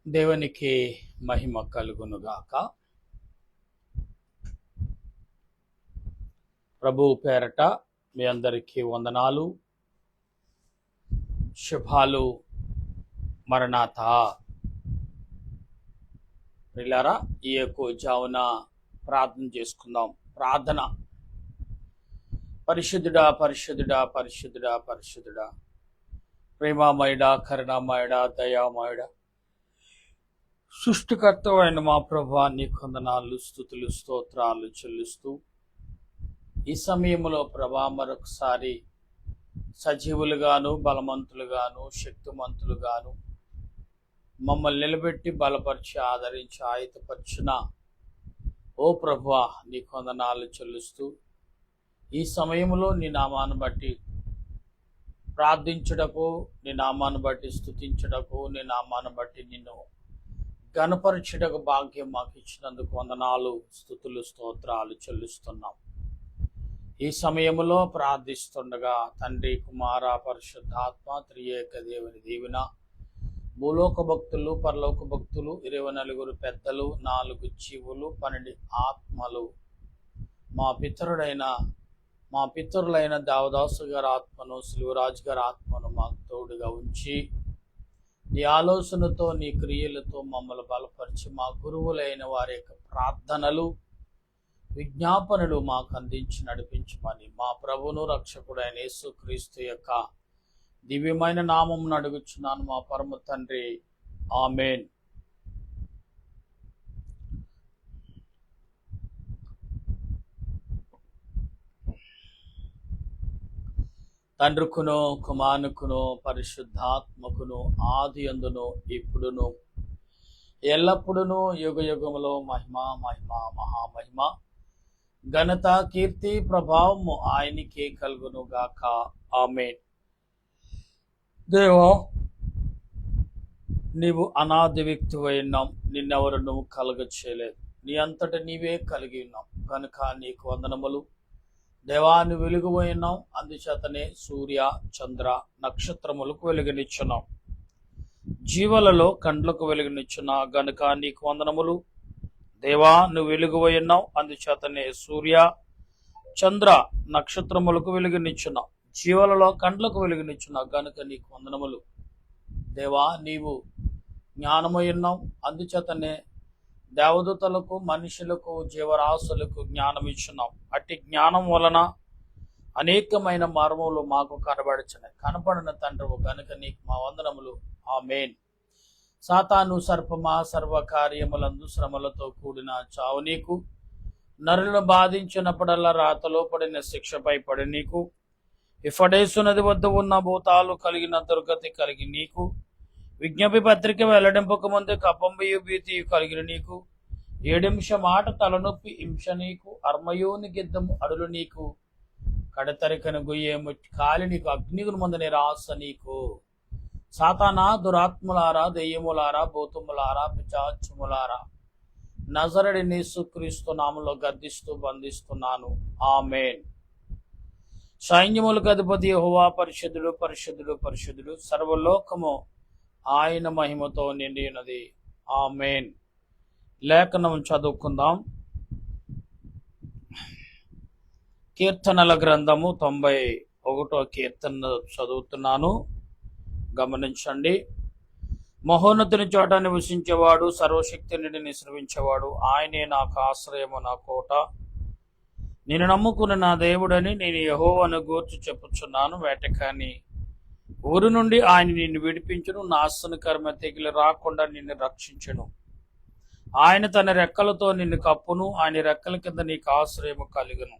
దేవునికి మహిమ కలుగునుగాక. ప్రభు పేరట మీ అందరికీ వందనాలు, శుభాలు. మరణాత ప్రియులారా, ఈ జామున ప్రార్థన చేసుకుందాం. ప్రార్థన. పరిశుద్ధుడా పరిశుద్ధుడా పరిశుద్ధుడా పరిశుద్ధుడా, ప్రేమామయుడా, కరుణామయుడా, దయామయుడా, సృష్టికర్త అయిన మా ప్రభువా, నీ వందనాలు, స్తుతులు, స్తోత్రాలు చెల్లిస్తూ ఈ సమయంలో ప్రభా మరొకసారి సజీవులుగాను, బలవంతులుగాను, శక్తిమంతులుగాను మమ్మల్ని నిలబెట్టి బలపరిచి ఆదరించి ఆయుధపరిచిన ఓ ప్రభువా, నీ వందనాలు చెల్లిస్తూ ఈ సమయంలో నీ నామాన్ని బట్టి ప్రార్థించుటకు, నీ నామాన్ని బట్టి స్తుతించుటకు, నీ నామాన్ని బట్టి నిన్ను గణపరచుటకు భాగ్యం మాకు ఇచ్చినందుకు వందనాలు, స్తుతులు, స్తోత్రాలు చెల్లిస్తున్నాం. ఈ సమయంలో ప్రార్థిస్తుండగా తండ్రి, కుమార, పరిశుద్ధాత్మ త్రియేక దేవుని దీవెన భూలోక భక్తులు, పరలోక భక్తులు, 24 పెద్దలు, 4 జీవులు, 12 ఆత్మలు, మా పితరులైన దేవదాసు గారి ఆత్మను, శిలువరాజు గారి ఆత్మను మాకు తోడుగా ఉంచి నీ ఆలోచనతో, నీ క్రియలతో మమ్మల్ని బలపరిచి మా గురువులైన వారి యొక్క ప్రార్థనలు, విజ్ఞాపనలు మాకు అందించి నడిపించమని మా ప్రభువును రక్షకుడైన యేసుక్రీస్తు యొక్క దివ్యమైన నామమును అడుగుచున్నాను మా పరమ తండ్రి, ఆమేన్. తండ్రికును, కుమారునికును, పరిశుద్ధాత్మకును, ఆది అందును, ఇప్పుడును, ఎల్లప్పుడును, యుగ యుగములో మహిమ మహిమ మహామహిమ, ఘనత, కీర్తి, ప్రభావము ఆయనకే కలుగును గాక, ఆమేన్. దేవా, నీవు అనాది వ్యక్తివై ఉన్నాం, నిన్నెవరు నువ్వు కలుగ చేయలేదు, నీ అంతట నీవే కలిగి ఉన్నాం కనుక నీకు వందనములు. దేవాన్ని వెలుగుపోయి ఉన్నాం, అందుచేతనే సూర్య, చంద్ర, నక్షత్రములకు వెలుగునిచ్చున్నాం, జీవులలో కండ్లకు వెలుగునిచ్చున్నా గనుక నీకు వందనములు. దేవా, నువ్వు వెలుగుపోయి ఉన్నావు, అందుచేతనే సూర్య, చంద్ర, నక్షత్రములకు వెలుగునిచ్చున్నావు, జీవులలో కండ్లకు వెలుగునిచ్చున్నావు గనుక నీకు వందనములు. దేవా, నీవు జ్ఞానమై ఉన్నావు, అందుచేతనే దేవదూతలకు, మనుషులకు, జీవరాశులకు జ్ఞానం ఇచ్చున్నాం. అట్టి జ్ఞానం వలన అనేకమైన మర్మములు మాకు కనబడిన తండ్రివు కనుక నీకు మా వందనములు, ఆమేన్. సాతాను సర్పమా, సర్వకార్యములందు శ్రమలతో కూడిన చావు నీకు, నరులను బాధించినప్పుడల్లా రాతలో పడిన శిక్షపై పడి నీకు, ఇఫడేసు నది వద్ద ఉన్న భూతాలు కలిగిన దుర్గతి కలిగి నీకు, విజ్ఞప్తి పత్రిక వెల్లడింపక ముందు కపంబయు భీతి కలిగిన నీకు, 7 మాట తలనొప్పి హింస నీకు, అర్మయోని గిద్దము అడులు నీకు, కడతరికను గుయ్యేము కాలి నీకు, అగ్నిగును ముందు నిరాశ నీకు. సాతానా, దురాత్ములారా, దెయ్యములారా, భూతములారా, పిశాచములారా, నజరేయుడైన యేసుక్రీస్తు నామములో గద్దిస్తూ బంధిస్తున్నాను, ఆమేన్. సైన్యములకు అధిపతి యెహోవా పరిశుద్ధుడు, పరిశుద్ధుడు, పరిశుద్ధుడు, సర్వలోకము ఆయన మహిమతో నిండి ఉన్నది, ఆమేన్. లేఖనం చదువుకుందాం. కీర్తనల గ్రంథము 91వ కీర్తన చదువుతున్నాను, గమనించండి. మహోన్నతుని చోట నివసించేవాడు, సర్వశక్తి నుండి నిశ్రవించేవాడు, ఆయనే నాకు ఆశ్రయము, నా కోట, నేను నమ్ముకున్న నా దేవుడని నేను యెహోవాను గూర్చి చెప్పుచున్నాను. వేటకాని ఊరు నుండి ఆయన నిన్ను విడిపించును, నాశనకరమ తెగులు రాకుండా నిన్ను రక్షించును. ఆయన తన రెక్కలతో నిన్ను కప్పును, ఆయన రెక్కల కింద నీకు ఆశ్రయము కలుగును.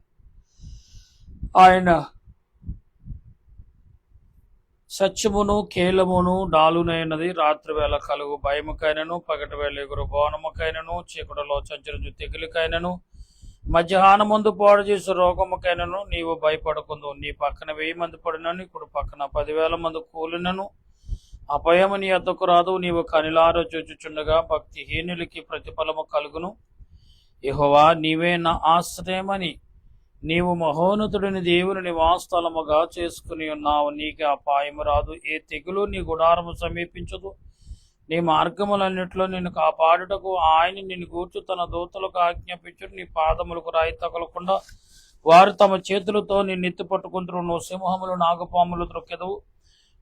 ఆయన సత్యమును కేలమును డాలునైనది, రాత్రి వేళ కలుగు భయముకైనను, పగటి వేళ ఎగురు బోనముకైనను, చీకటిలో సంచరించు తెగులుకైనను, మధ్యాహ్నం ముందు పాడు చేసే రోగముకైనను నీవు భయపడకుందు. నీ పక్కన 1000 మంది పడినను, ఇప్పుడు పక్కన 10,000 మంది కూలినను అపాయము నీ వద్దకు రాదు. నీవు కనిలార చూచుచుండగా భక్తిహీనులకి ప్రతిఫలము కలుగును. యెహోవా, నీవే నా ఆశ్రయమని నీవు మహోన్నతుడిని దేవుని నివాసస్థలముగా చేసుకుని ఉన్నావు. నీకు అపాయము రాదు, ఏ తెగులు నీ గుడారము సమీపించదు. నీ మార్గములన్నిట్లో నిన్ను కాపాడుటకు ఆయన నిన్ను గూర్చు తన దూతలకు ఆజ్ఞాపించుడు. నీ పాదములకు రాయి తగలకుండా వారు తమ చేతులతో నిన్ను ఎత్తి పట్టుకుంటారు. నువ్వు సింహములు నాగపాములు దొరికెదవు,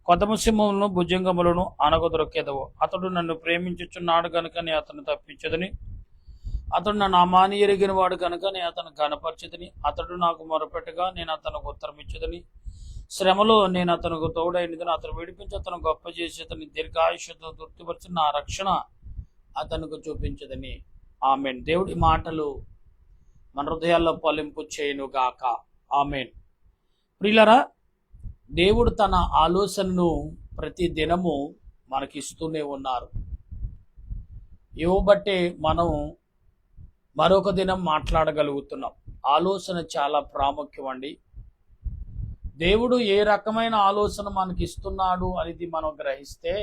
కొదమ సింహములను భుజంగములను అనగదొరకెదవు. అతడు నన్ను ప్రేమించుచున్నాడు గనుక నేను అతను తప్పించదని, అతడు నా నామాన్ని ఎరిగిన వాడు కనుక నేను అతను గణపరచదని, అతడు నాకు మొరపెట్టగా నేను అతనికి ఉత్తరం ఇచ్చదని, శ్రమలో నేను అతనికి తోడైనదని అతను విడిపించి అతను గొప్ప చేసి అతని దీర్ఘాయుష్యతో తృప్తిపరిచి నా రక్షణ అతనికి చూపించదని. ఆమెన్. దేవుడి మాటలు మన హృదయాల్లో ఫలింపు చేయునుగాక. ఆమెన్. ప్రియులరా, దేవుడు తన ఆలోచనను ప్రతి దినము మనకిస్తూనే ఉన్నారు. ఇవ్వబట్టే మనం మరొక దినం మాట్లాడగలుగుతున్నాం. ఆలోచన చాలా ప్రాముఖ్యం అండి. దేవుడు ఏ రకమైన ఆలోచన మనకి ఇస్తున్నాడు అనేది మనం గ్రహిస్తే,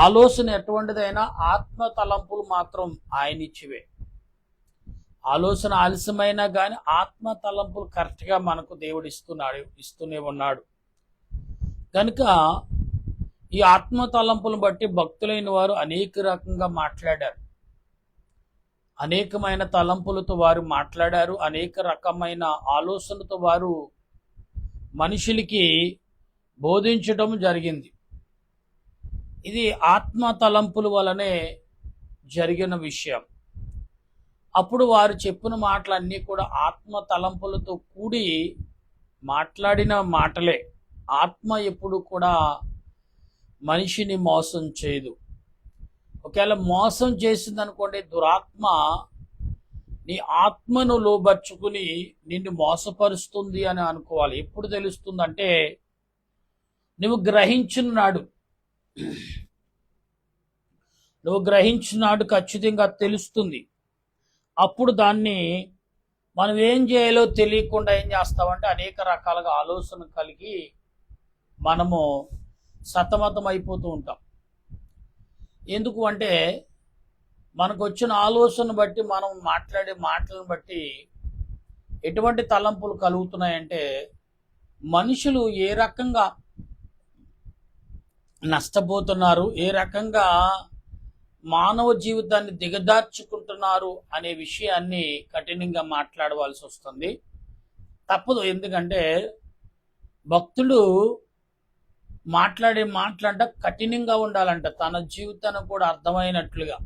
ఆలోచన ఎటువంటిదైనా ఆత్మ తలంపులు మాత్రం ఆయన ఇచ్చివే. ఆలోచన ఆలస్యమైనా కానీ ఆత్మ తలంపులు కరెక్ట్గా మనకు దేవుడు ఇస్తూనే ఉన్నాడు. కనుక ఈ ఆత్మ తలంపులను బట్టి భక్తులైన వారు అనేక రకంగా మాట్లాడారు, అనేకమైన తలంపులతో వారు మాట్లాడారు, అనేక రకమైన ఆలోచనలతో వారు మనుషులకి బోధించడం జరిగింది. ఇది ఆత్మ తలంపుల వలనే జరిగిన విషయం. అప్పుడు వారు చెప్పిన మాటలన్నీ కూడా ఆత్మ తలంపులతో కూడి మాట్లాడిన మాటలే. ఆత్మ ఎప్పుడు కూడా మనిషిని మోసం చేయదు. ఒకవేళ మోసం చేసింది అనుకోండి, దురాత్మ నీ ఆత్మను లోబర్చుకుని నిన్ను మోసపరుస్తుంది అని అనుకోవాలి. ఎప్పుడు తెలుస్తుందంటే, నువ్వు గ్రహించినాడు ఖచ్చితంగా తెలుస్తుంది. అప్పుడు దాన్ని మనం ఏం చేయాలో తెలియకుండా ఏం చేస్తామంటే అనేక రకాలుగా ఆలోచన కలిగి మనము సతమతం అయిపోతూ ఉంటాం. ఎందుకు అంటే, మనకు వచ్చిన ఆలోచన బట్టి మనం మాట్లాడే మాటలను బట్టి ఎటువంటి తలంపులు కలుగుతున్నాయంటే, మనుషులు ఏ రకంగా నష్టపోతున్నారు, ఏ రకంగా మానవ జీవితాన్ని దిగదార్చుకుంటున్నారు అనే విషయాన్ని కఠినంగా మాట్లాడవలసి వస్తుంది. తప్పదు. ఎందుకంటే భక్తుడు మాట్లాడంట కఠినంగా ఉండాలంట, తన జీవితాన్ని కూడా అర్థమైనట్లుగా.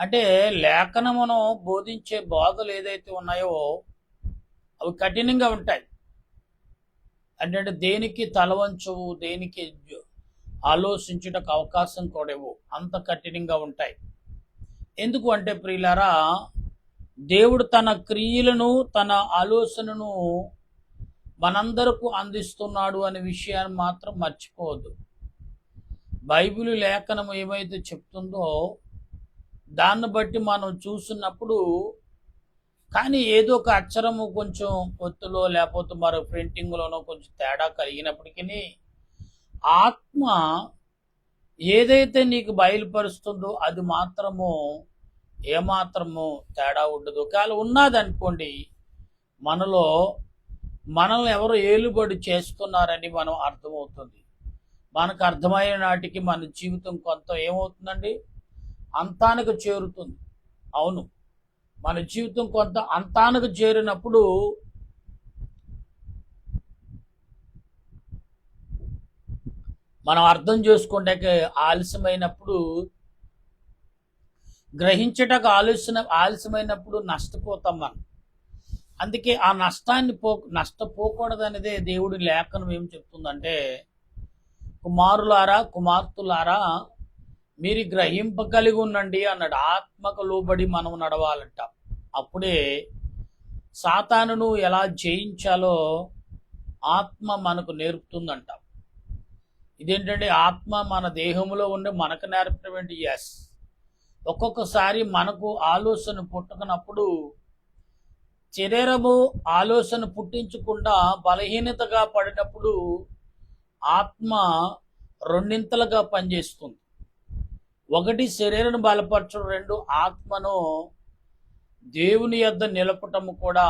అంటే లేఖనమును బోధించే బోధలు ఏదైతే ఉన్నాయో అవి కఠినంగా ఉంటాయి. అంటే దేనికి తలవంచవు, దేనికి ఆలోచించుటకు అవకాశం కూడవు, అంత కఠినంగా ఉంటాయి. ఎందుకు అంటే ప్రియులారా, దేవుడు తన క్రియలను తన ఆలోచనను మనందరకు అందిస్తున్నాడు అనే విషయాన్ని మాత్రం మర్చిపోవద్దు. బైబిల్ లేఖనం ఏమైతే చెప్తుందో దాన్ని బట్టి మనం చూస్తున్నప్పుడు, కానీ ఏదో ఒక అక్షరము కొంచెం పొత్తులో లేకపోతే మరో ప్రింటింగ్లోనో కొంచెం తేడా కలిగినప్పటికీ ఆత్మ ఏదైతే నీకు బయలుపరుస్తుందో అది మాత్రము ఏమాత్రము తేడా ఉండదు. ఒకవేళ ఉన్నదనుకోండి, మనల్ని ఎవరు ఏలుబడి చేస్తున్నారని మనం అర్థమవుతుంది. మనకు అర్థమయ్యే నాటికి మన జీవితం కొంత ఏమవుతుందండి, అంతానికి చేరుతుంది. అవును, మన జీవితం కొంత అంతానికి చేరినప్పుడు మనం అర్థం చేసుకుంటే ఆలస్యమైనప్పుడు, గ్రహించటకు ఆలస్యమైనప్పుడు నష్టపోతాం మనం. అందుకే ఆ నష్టపోకూడదనేదే దేవుడి లేఖనం ఏం చెప్తుందంటే, కుమారులారా కుమార్తెలారా మీరు గ్రహింపగలిగి ఉండండి అన్నాడు. ఆత్మకు లోబడి మనం నడవాలంట. అప్పుడే సాతానును ఎలా జయించాలో ఆత్మ మనకు నేర్పుతుందంట. ఇదేంటంటే ఆత్మ మన దేహంలో ఉండి మనకు నేర్పేటువంటి ఒక్కొక్కసారి మనకు ఆలోచన పుట్టుకున్నప్పుడు శరీరము ఆలోచన పుట్టించకుండా బలహీనతగా పడినప్పుడు ఆత్మ రెండింతలుగా పనిచేస్తుంది. ఒకటి శరీరాన్ని బలపరచడం, రెండు ఆత్మను దేవుని యొద్ద నిలపటము కూడా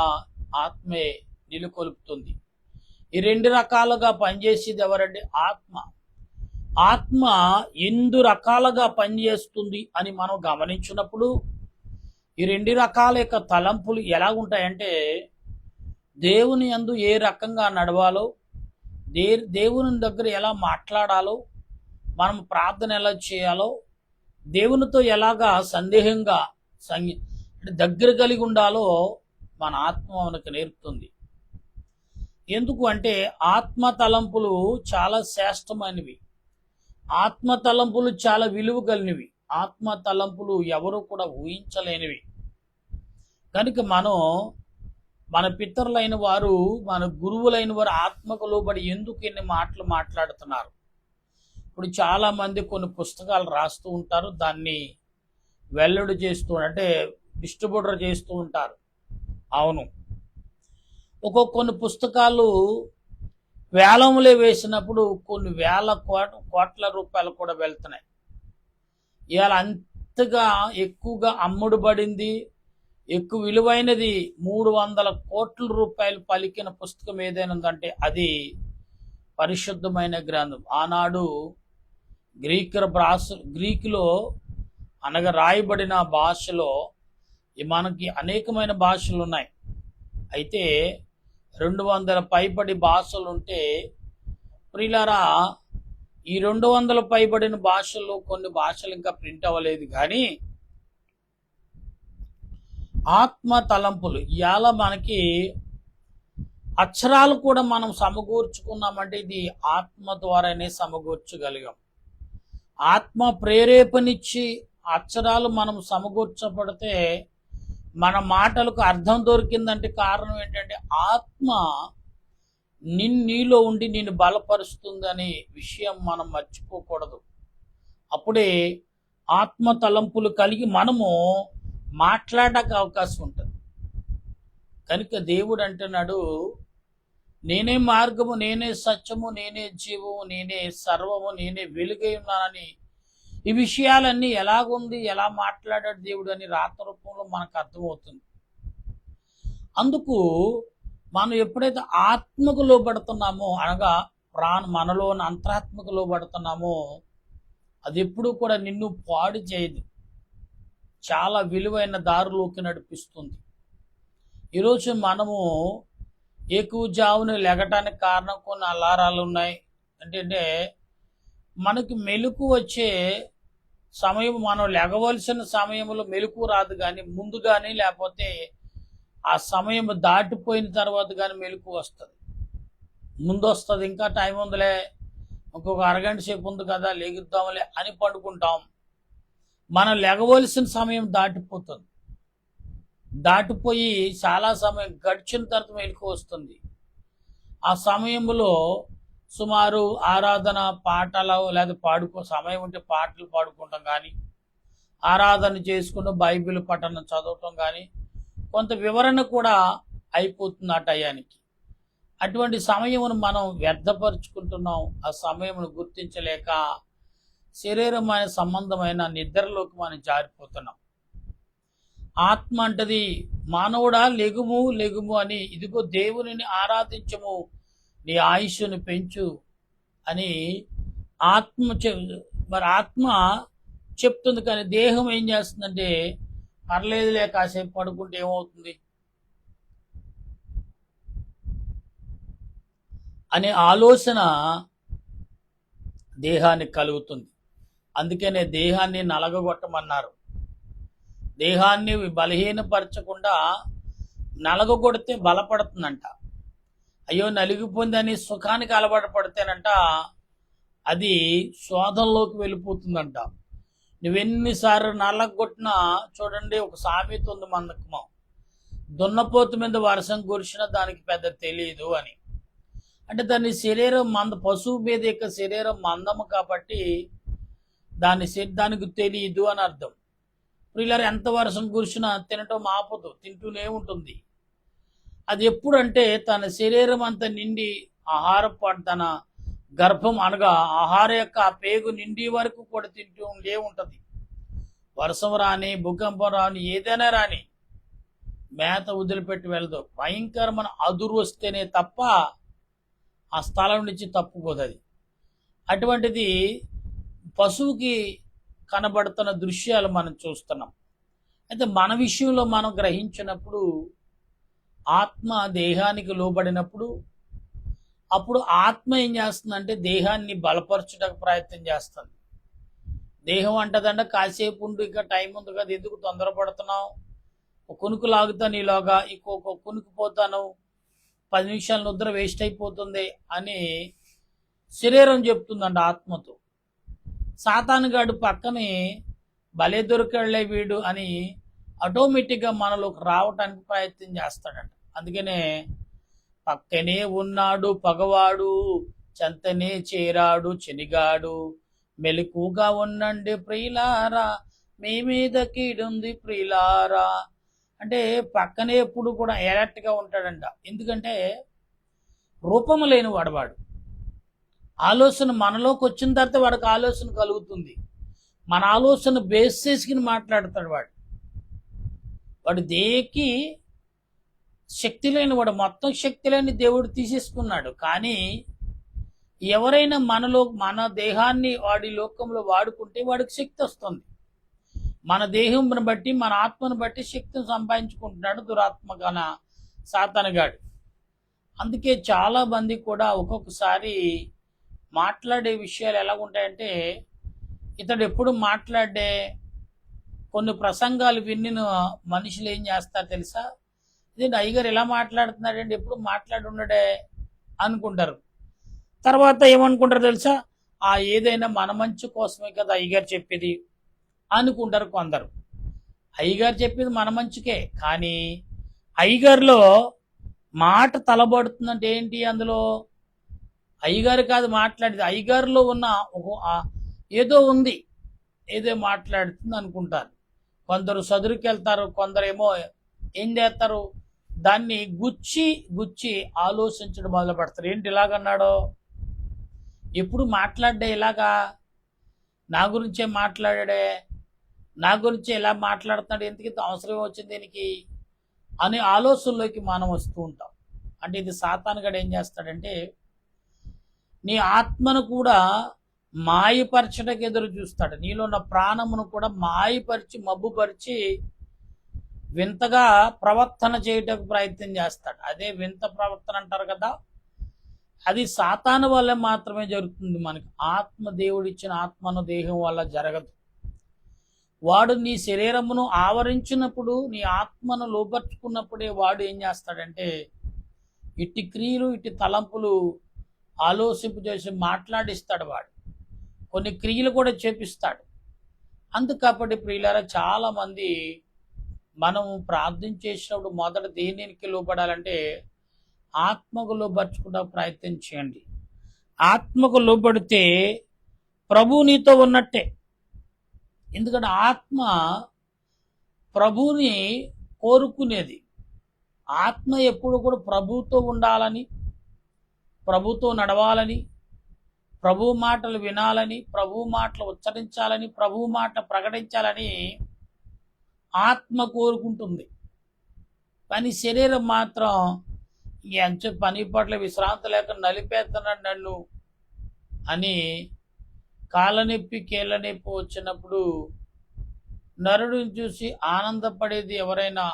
ఆత్మే నిలుకొల్పుతుంది. ఈ రెండు రకాలుగా పనిచేసేది ఎవరంటే ఆత్మ. ఆత్మ ఎందు రకాలుగా పనిచేస్తుంది అని మనం గమనించినప్పుడు ఈ రెండు రకాల యొక్క తలంపులు ఎలా ఉంటాయంటే, దేవుని యందు ఏ రకంగా నడవాలో, దేవుని దగ్గర ఎలా మాట్లాడాలో, మనం ప్రార్థన ఎలా చేయాలో, దేవునితో ఎలాగా సందేహంగా అంటే దగ్గర కలిగి ఉండాలో మన ఆత్మ మనకు నేర్పుతుంది. ఎందుకు అంటే ఆత్మ తలంపులు చాలా శ్రేష్టమైనవి, ఆత్మ తలంపులు చాలా విలువ కలిగినవి, ఆత్మ తలంపులు ఎవరు కూడా ఊహించలేనివి. కనుక మనం మన పితరులైన వారు, మన గురువులైన వారు ఆత్మకు లోబడి ఎందుకు ఎన్ని మాటలు మాట్లాడుతున్నారు. ఇప్పుడు చాలా మంది కొన్ని పుస్తకాలు రాస్తూ ఉంటారు, దాన్ని వెల్లడి చేస్తూ అంటే డిస్ట్రిబ్యూటర్ చేస్తూ ఉంటారు. అవును, కొన్ని పుస్తకాలు వేలంలో వేసినప్పుడు కొన్ని వేల కోట్ల రూపాయలు కూడా వెళ్తున్నాయి. ఇవాళ అంతగా ఎక్కువగా అమ్ముడుబడింది, ఎక్కువ విలువైనది 300 కోట్ల రూపాయలు పలికిన పుస్తకం ఏదైనా ఉందంటే అది పరిశుద్ధమైన గ్రంథం. ఆనాడు గ్రీకులో అనగా రాయబడిన భాషలో మనకి అనేకమైన భాషలు ఉన్నాయి. అయితే 200 పైబడి భాషలు ఉంటే ప్రియులారా, ఈ 200 పైబడిన భాషల్లో కొన్ని భాషలు ఇంకా ప్రింట్ అవ్వలేదు. కానీ ఆత్మ తలంపులు ఇవాళ మనకి అక్షరాలు కూడా మనం సమకూర్చుకున్నామంటే ఇది ఆత్మ ద్వారానే సమకూర్చగలిగాం. ఆత్మ ప్రేరేపణిచ్చి అక్షరాలు మనం సమకూర్చబడితే మన మాటలకు అర్థం దొరికిందంటే కారణం ఏంటంటే ఆత్మ నీలో ఉండి నిన్ను బలపరుస్తుందనే విషయం మనం మర్చిపోకూడదు. అప్పుడే ఆత్మ తలంపులు కలిగి మనము మాట్లాడడానికి అవకాశం ఉంటుంది. కనుక దేవుడు అంటున్నాడు, నేనే మార్గము, నేనే సత్యము, నేనే జీవము, నేనే సర్వము, నేనే వెలుగై ఉన్నానని ఈ విషయాలన్నీ ఎలాగుంది, ఎలా మాట్లాడాడు దేవుడు అని రాత రూపంలో మనకు అర్థమవుతుంది. అందుకు మనం ఎప్పుడైతే ఆత్మకు లోబడుతున్నామో అనగా మనలోని అంతరాత్మకు లోబడుతున్నామో అది ఎప్పుడూ కూడా నిన్ను పాడు చేయదు, చాలా విలువైన దారిలోకి నడిపిస్తుంది. ఈరోజు మనము ఎక్కువజామున లెగటానికి కారణం కొన్ని అలారాలు ఉన్నాయి. అంటే మనకి మెలకు వచ్చే సమయం, మనం లెగవలసిన సమయంలో మెలకు రాదు, కానీ ముందు కానీ లేకపోతే ఆ సమయం దాటిపోయిన తర్వాత కానీ మెలకు వస్తుంది. ముందు వస్తుంది, ఇంకా టైం ఉందిలే, ఇంకొక అరగంట సేపు ఉంది కదా లెగుద్దాంలే అని పండుకుంటాం. మనం లెగవలసిన సమయం దాటిపోతుంది, దాటిపోయి చాలా సమయం గడిచిన తర్వాత మెలకు వస్తుంది. ఆ సమయంలో సుమారు ఆరాధన పాటలు లేదా సమయం ఉంటే పాటలు పాడుకుంటాం, కానీ ఆరాధన చేసుకుని బైబిల్ పఠనం చదవటం కానీ కొంత వివరణ కూడా అయిపోతుంది ఆ టయానికి. అటువంటి సమయమును మనం వ్యర్థపరుచుకుంటున్నాం. ఆ సమయమును గుర్తించలేక శరీరమైన సంబంధమైన నిద్రలోకి మనం జారిపోతున్నాం. ఆత్మ అంటది, మానవుడా లెగుము లెగుము అని, ఇదిగో దేవునిని ఆరాధించము, నీ ఆయుష్ను పెంచు అని మరి ఆత్మ చెప్తుంది. కానీ దేహం ఏం చేస్తుందంటే పర్లేదులే కాసేపు పడుకుంటే ఏమవుతుంది అనే ఆలోచన దేహానికి కలుగుతుంది. అందుకనే దేహాన్ని నలగగొట్టమన్నారు. దేహాన్ని బలహీనపరచకుండా నలగగొడితే బలపడుతుందంట. అయ్యో నలిగిపోయిందని సుఖానికి అలవాటు పడితేనంట అది శోధంలోకి వెళ్ళిపోతుందంట. నువ్వెన్నిసార్లు నలగొట్టినా, చూడండి ఒక సామెత ఉంది మనకు, దున్నపోతు మీద వర్షం కురిసినా దానికి పెద్ద తెలియదు అని. అంటే దాని శరీరం పశువు మీద యొక్క శరీరం మందము కాబట్టి దానికి తెలియదు అని అర్థం. పిల్లలు ఎంత వర్షం కురిసినా తినటం ఆపదు, తింటూనే ఉంటుంది. అది ఎప్పుడంటే తన శరీరం అంతా నిండి తన గర్భం అనగా ఆహార యొక్క పేగు నిండి వరకు కూడా తింటూ ఉంటుంది. వర్షం రాని, భూకంపం రాని, ఏదైనా రాని మేత వదిలిపెట్టి వెళ్ళదు. భయంకరమైన అదురు వస్తేనే తప్ప ఆ స్థలం నుంచి తప్పుకోదు. అటువంటిది పశువుకి కనబడుతున్న దృశ్యాలు మనం చూస్తున్నాం. అయితే మన విషయంలో మనం గ్రహించినప్పుడు ఆత్మ దేహానికి లోబడినప్పుడు అప్పుడు ఆత్మ ఏం చేస్తుందంటే దేహాన్ని బలపరచుటకు ప్రయత్నం చేస్తుంది. దేహం అంటదంటే కాసేపు ఉండు, ఇంకా టైం ఉంది కదా, ఎందుకు తొందరపడుతున్నావు, కునుకు లాగుతాను, ఈలోగా ఇంకొక కునుకుపోతాను, 10 నిమిషాల నిద్ర వేస్ట్ అయిపోతుంది అని శరీరం చెప్తుందంట ఆత్మతో. సాతానుగాడు పక్కనే భలే దొరికాడులే వీడు అని ఆటోమేటిక్గా మనలోకి రావటానికి ప్రయత్నం చేస్తాడంట. అందుకనే పక్కనే ఉన్నాడు పగవాడు, చెంతనే చేరాడు చెనిగాడు, మెలకుగా ఉండండి ప్రియులారా, మీ మీద కీడుంది ప్రియులారా అంటే పక్కనే ఎప్పుడు కూడా ఎలర్ట్గా ఉంటాడంట. ఎందుకంటే రూపము లేని వాడు ఆలోచన మనలోకి వచ్చిన తర్వాత వాడికి ఆలోచన కలుగుతుంది. మన ఆలోచన బేస్ చేసుకుని మాట్లాడతాడు వాడు దేనికి శక్తి లేని వాడు, మొత్తం శక్తి లేని దేవుడు తీసేసుకున్నాడు. కానీ ఎవరైనా మన దేహాన్ని వాడి లోకంలో వాడుకుంటే వాడికి శక్తి వస్తుంది. మన దేహంను బట్టి మన ఆత్మను బట్టి శక్తిని సంపాదించుకుంటున్నాడు దురాత్మగాన సాతానుగాడు. అందుకే చాలా మంది కూడా ఒక్కొక్కసారి మాట్లాడే విషయాలు ఎలా ఉంటాయంటే, ఇతడు ఎప్పుడు మాట్లాడే కొన్ని ప్రసంగాలు విన్న మనుషులు ఏం చేస్తారు తెలుసా, ఇదేంటి అయ్యగారు ఎలా మాట్లాడుతున్నాడండి, ఎప్పుడు మాట్లాడుండడే అనుకుంటారు. తర్వాత ఏమనుకుంటారు తెలుసా, ఏదైనా మన మంచి కోసమే కదా అయ్యగారు చెప్పేది అనుకుంటారు కొందరు. అయ్యగారు చెప్పేది మన మంచికే, కానీ అయ్యగారిలో మాట తలబడుతుందంటే ఏంటి, అందులో అయ్యగారు కాదు మాట్లాడేది, అయ్యగారిలో ఉన్న ఏదో ఉంది, ఏదో మాట్లాడుతుంది అనుకుంటారు. కొందరు చదువుకి వెళ్తారు, కొందరేమో ఏం చేస్తారు, దాన్ని గుచ్చి ఆలోచించడం మొదలు పెడతారు. ఏంటి ఇలాగన్నాడో, ఎప్పుడు మాట్లాడే ఇలాగా, నా గురించే మాట్లాడాడే, నా గురించి ఎలా మాట్లాడుతున్నాడు, ఎందుకు అవసరం వచ్చింది దీనికి అనే ఆలోచనలోకి మనం వస్తూ ఉంటాం. అంటే ఇది సాతానుగాడు ఏం చేస్తాడంటే, నీ ఆత్మను కూడా మాయపరచడానికి ఎదురు చూస్తాడు. నీలో ఉన్న ప్రాణమును కూడా మాయపరిచి మబ్బుపరిచి వింతగా ప్రవర్తన చేయటకు ప్రయత్నం చేస్తాడు. అదే వింత ప్రవర్తన అంటారు కదా, అది సాతాను వల్ల మాత్రమే జరుగుతుంది. మనకి ఆత్మ, దేవుడిచ్చిన ఆత్మను దేహం వల్ల జరగదు. వాడు నీ శరీరమును ఆవరించినప్పుడు, నీ ఆత్మను లోపరుచుకున్నప్పుడే వాడు ఏం చేస్తాడంటే ఇట్టి క్రియలు, ఇట్టి తలంపులు ఆలోచింపు చేసి మాట్లాడిస్తాడు. వాడు కొన్ని క్రియలు కూడా చేపిస్తాడు. అందుకప్పటి ప్రియులారా, చాలా మంది మనం ప్రార్థన చేసినప్పుడు మొదట దేనికి లోపడాలంటే ఆత్మకు లోపరుచుకుంటా ప్రయత్నం చేయండి. ఆత్మకు లోపడితే ప్రభు నీతో ఉన్నట్టే. ఎందుకంటే ఆత్మ ప్రభుని కోరుకునేది. ఆత్మ ఎప్పుడు కూడా ప్రభుతో ఉండాలని, ప్రభుతో నడవాలని, ప్రభు మాటలు వినాలని, ప్రభు మాటలు ఉచ్చరించాలని, ప్రభు మాట ప్రకటించాలని ఆత్మ కోరుకుంటుంది. కానీ శరీరం మాత్రం ఎంత పని పట్ల విశ్రాంతి లేక నలిపేస్తున్నాడు నన్ను అని కాళ్ళనొప్పి కీళ్ళనొప్పి వచ్చినప్పుడు నరుడిని చూసి ఆనందపడేది ఎవరైనా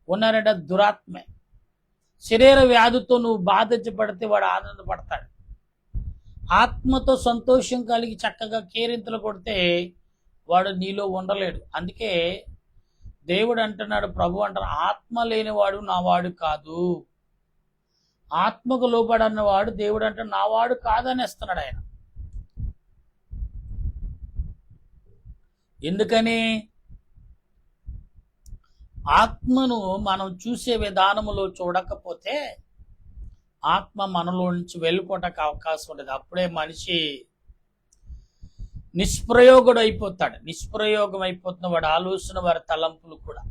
ఉన్నారంటే దురాత్మే. శరీర వ్యాధితో నువ్వు బాధించబడితే వాడు ఆనందపడతాడు. ఆత్మతో సంతోషం కలిగి చక్కగా కేరింతలు కొడితే వాడు నీలో ఉండలేడు. అందుకే దేవుడు అంటున్నాడు, ప్రభు అంటారు, ఆత్మ లేనివాడు నావాడు కాదు, ఆత్మకు లోబడన్నవాడు దేవుడు అంటే నావాడు కాదనేస్తున్నాడు ఆయన. ఎందుకని, ఆత్మను మనం చూసే విధానములో చూడకపోతే ఆత్మ మనలో నుంచి వెళ్ళిపోవటానికి అవకాశం ఉండదు. అప్పుడే మనిషి నిష్ప్రయోగుడు అయిపోతాడు. నిష్ప్రయోగం అయిపోతున్న వాడి ఆలోచన, వారి తలంపులు కూడా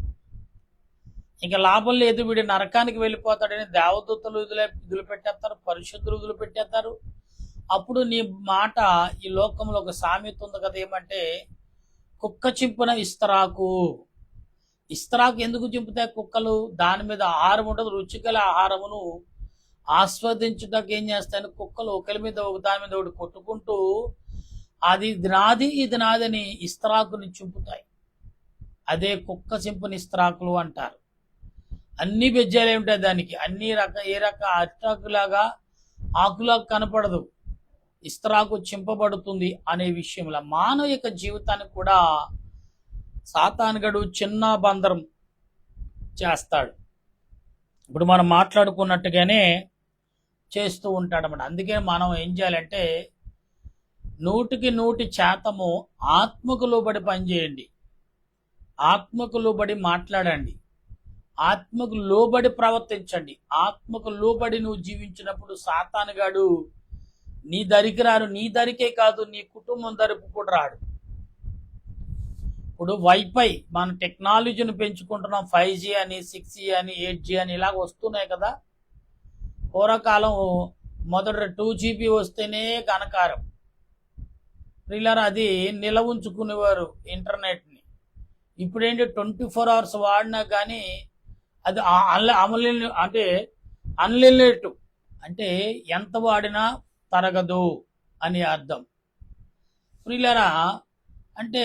ఇంకా లాభం లేదు, వీడి నరకానికి వెళ్ళిపోతాడని దేవదూతలు వదిలిపెట్టేస్తారు, పరిశుద్ధులు వదిలిపెట్టేస్తారు. అప్పుడు నీ మాట, ఈ లోకంలో ఒక సామెత ఉంది కదా, ఏమంటే కుక్క చింపిన ఇస్తరాకు. ఇస్తరాకు ఎందుకు చింపుతాయి కుక్కలు? దాని మీద ఆహారం ఉండదు, రుచిగల ఆహారమును ఆస్వాదించుటకు ఏం చేస్తాయని కుక్కలు ఒకరి మీద ఒక దాని మీద ఒకటి కొట్టుకుంటూ అది నాది ఇది నాదని ఇస్త్రాకుని చింపుతాయి. అదే కుక్క చింపుని ఇస్త్రాకులు అంటారు. అన్ని బెజ్జాలు ఉంటాయి దానికి, అన్ని ఏ రక అట్టాకులాగా ఆకులాగా కనపడదు, ఇస్త్రాకు చింపబడుతుంది అనే విషయంలో మానవ యొక్క జీవితాన్ని కూడా సాతానుగడు చిన్న బందరం చేస్తాడు. ఇప్పుడు మనం మాట్లాడుకున్నట్టుగానే చేస్తూ ఉంటాడన్నమాట. అందుకే మనం ఏం చేయాలంటే 100% ఆత్మకు లోబడి పనిచేయండి, ఆత్మకు లోబడి మాట్లాడండి, ఆత్మకు లోబడి ప్రవర్తించండి. ఆత్మకు లోబడి నువ్వు జీవించినప్పుడు సాతానుగాడు నీ దరికి రాడు. నీ దరికే కాదు, నీ కుటుంబం దరికి కూడా రాడు. ఇప్పుడు వైఫై మన టెక్నాలజీని పెంచుకుంటున్నాం. 5G అని 6G అని 8G అని ఇలాగ వస్తున్నాయి కదా. పూర్వకాలం మొదట 2GB వస్తేనే ఘనకారం, ప్రియులారా అది నిలవ ఉంచుకునేవారు ఇంటర్నెట్ని. ఇప్పుడేంటి 24 hours వాడినా కానీ అది అంటే అన్లిమిటెడ్, అంటే ఎంత వాడినా తరగదు అని అర్థం. ప్రియులారా అంటే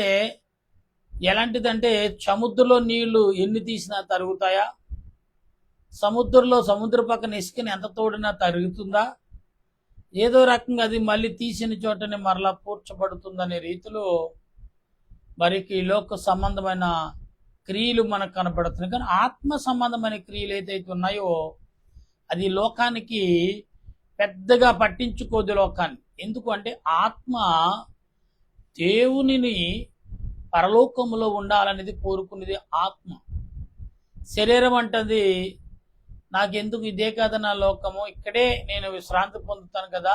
ఎలాంటిదంటే సముద్రంలో నీళ్లు ఎన్ని తీసినా తరుగుతాయా? సముద్రంలో సముద్ర పక్కన ఇసుకని ఎంత తోడినా తరుగుతుందా? ఏదో రకంగా అది మళ్ళీ తీసిన చోటనే మరలా పూడ్చబడుతుందనే రీతిలో మరికి లోక సంబంధమైన క్రియలు మనకు కనపడుతున్నాయి. కానీ ఆత్మ సంబంధమైన క్రియలు ఏదైతే ఉన్నాయో అది లోకానికి పెద్దగా పట్టించుకోదు లోకాన్ని. ఎందుకు అంటే ఆత్మ దేవునిని పరలోకములో ఉండాలనేది కోరుకునేది ఆత్మ. శరీరం అంటది నాకెందుకు, ఇదే కదా నా లోకము, ఇక్కడే నేను విశ్రాంతి పొందుతాను కదా,